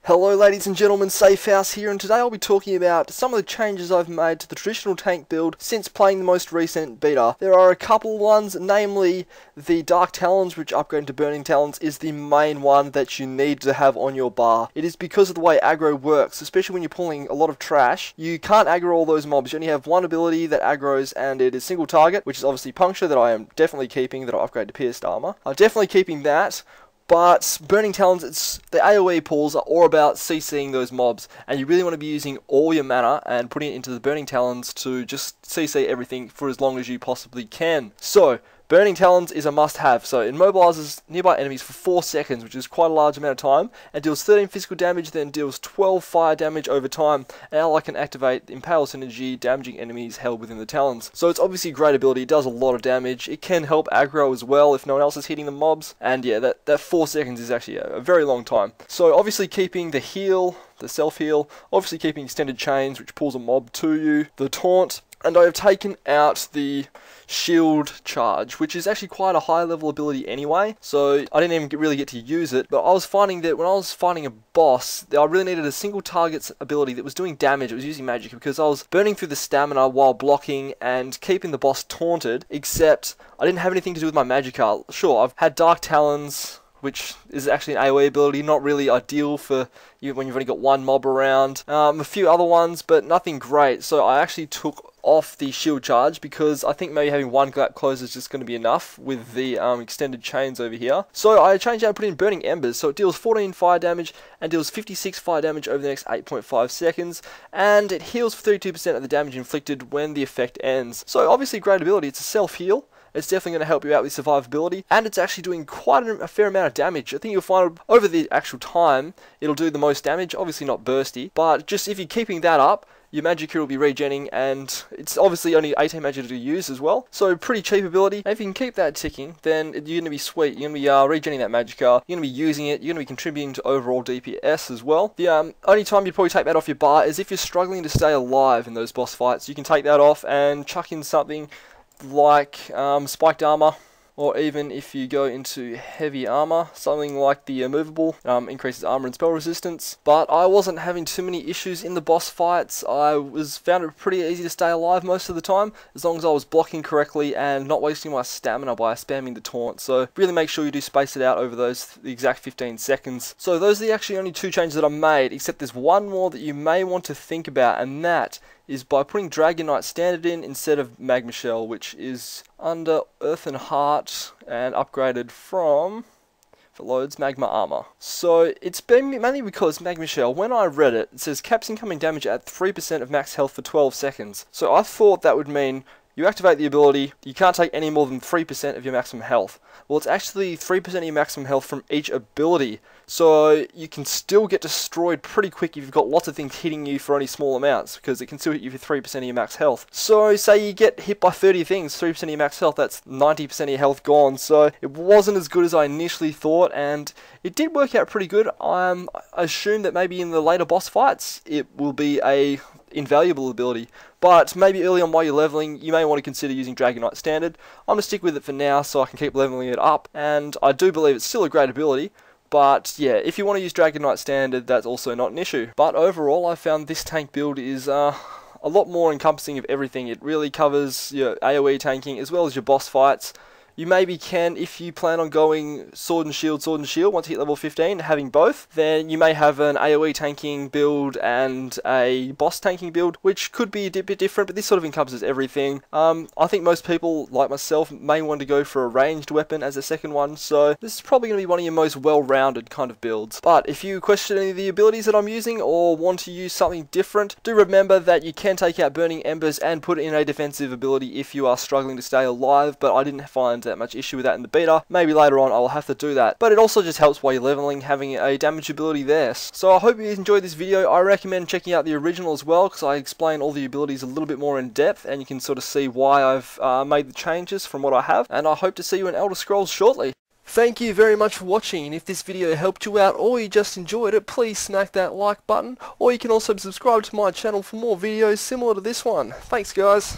Hello ladies and gentlemen, Safehouse here, and today I'll be talking about some of the changes I've made to the traditional tank build since playing the most recent beta. There are a couple ones, namely the Dark Talons, which upgrading to Burning Talons is the main one that you need to have on your bar. It is because of the way aggro works, especially when you're pulling a lot of trash. You can't aggro all those mobs, you only have one ability that aggroes, and it is single target, which is obviously Puncture, that I am definitely keeping, that I'll upgrade to Pierced Armor. I'm definitely keeping that. But Burning Talons, the AoE pulls are all about CCing those mobs, and you really want to be using all your mana and putting it into the Burning Talons to just CC everything for as long as you possibly can. So, Burning Talons is a must-have, so it immobilizes nearby enemies for 4 seconds, which is quite a large amount of time, and deals 13 physical damage, then deals 12 fire damage over time, and ally can activate Impale Synergy, damaging enemies held within the Talons. So it's obviously a great ability, it does a lot of damage, it can help aggro as well if no one else is hitting the mobs, and yeah, that 4 seconds is actually a very long time. So obviously keeping the heal, the self-heal, obviously keeping extended chains, which pulls a mob to you, the taunt, and I have taken out the shield charge, which is actually quite a high level ability anyway, so I didn't even really get to use it. But I was finding that when I was fighting a boss, I really needed a single target's ability that was doing damage. It was using magic, because I was burning through the stamina while blocking and keeping the boss taunted, except I didn't have anything to do with my magicka. Sure, I've had Dark Talons, which is actually an AoE ability, not really ideal for you when you've only got one mob around. A few other ones, but nothing great, so I actually took off the shield charge, because I think maybe having one gap close is just going to be enough with the extended chains over here. So I changed out and put in Burning Embers, so it deals 14 fire damage and deals 56 fire damage over the next 8.5 seconds, and it heals for 32% of the damage inflicted when the effect ends. So obviously great ability, it's a self-heal. It's definitely going to help you out with survivability, and it's actually doing quite a fair amount of damage. I think you'll find over the actual time, it'll do the most damage, obviously not bursty, but just if you're keeping that up, your magic will be regenning, and it's obviously only 18 magic to use as well, so pretty cheap ability. And if you can keep that ticking, then you're going to be sweet. You're going to be regenning that magicka, you're going to be using it, you're going to be contributing to overall DPS as well. The only time you'd probably take that off your bar is if you're struggling to stay alive in those boss fights. You can take that off and chuck in something like spiked armor, or even if you go into heavy armor, something like the immovable, increases armor and spell resistance. But I wasn't having too many issues in the boss fights. I found it pretty easy to stay alive most of the time, as long as I was blocking correctly and not wasting my stamina by spamming the taunt. So really make sure you do space it out over the exact 15 seconds. So those are the actually only 2 changes that I made, except there's one more that you may want to think about, and that is by putting Dragon Knight Standard in instead of Magma Shell, which is under Earth and Heart and upgraded from, if it loads, Magma Armor. So it's been mainly because Magma Shell, when I read it, it says caps incoming damage at 3% of max health for 12 seconds. So I thought that would mean you activate the ability, you can't take any more than 3% of your maximum health. Well, it's actually 3% of your maximum health from each ability, so you can still get destroyed pretty quick if you've got lots of things hitting you for only small amounts, because it can still hit you for 3% of your max health. So say you get hit by 30 things, 3% of your max health, that's 90% of your health gone. So it wasn't as good as I initially thought, and it did work out pretty good. I assume that maybe in the later boss fights it will be a invaluable ability, but maybe early on while you're leveling, you may want to consider using Dragon Knight Standard. I'm going to stick with it for now so I can keep leveling it up, and I do believe it's still a great ability. But yeah, if you want to use Dragon Knight Standard, that's also not an issue. But overall, I found this tank build is a lot more encompassing of everything. It really covers your AoE tanking as well as your boss fights. You maybe can, if you plan on going sword and shield, once you hit level 15, having both, then you may have an AoE tanking build and a boss tanking build, which could be a bit different, but this sort of encompasses everything. I think most people, like myself, may want to go for a ranged weapon as a second one, so this is probably going to be one of your most well-rounded kind of builds. But if you question any of the abilities that I'm using, or want to use something different, do remember that you can take out Burning Embers and put in a defensive ability if you are struggling to stay alive, but I didn't find that much issue with that in the beta. Maybe later on I'll have to do that, but it also just helps while you're leveling, having a damage ability there. So I hope you enjoyed this video. I recommend checking out the original as well, because I explain all the abilities a little bit more in depth, and you can sort of see why I've made the changes from what I have, and I hope to see you in Elder Scrolls shortly. Thank you very much for watching, and if this video helped you out or you just enjoyed it, please smack that like button, or you can also subscribe to my channel for more videos similar to this one. Thanks guys.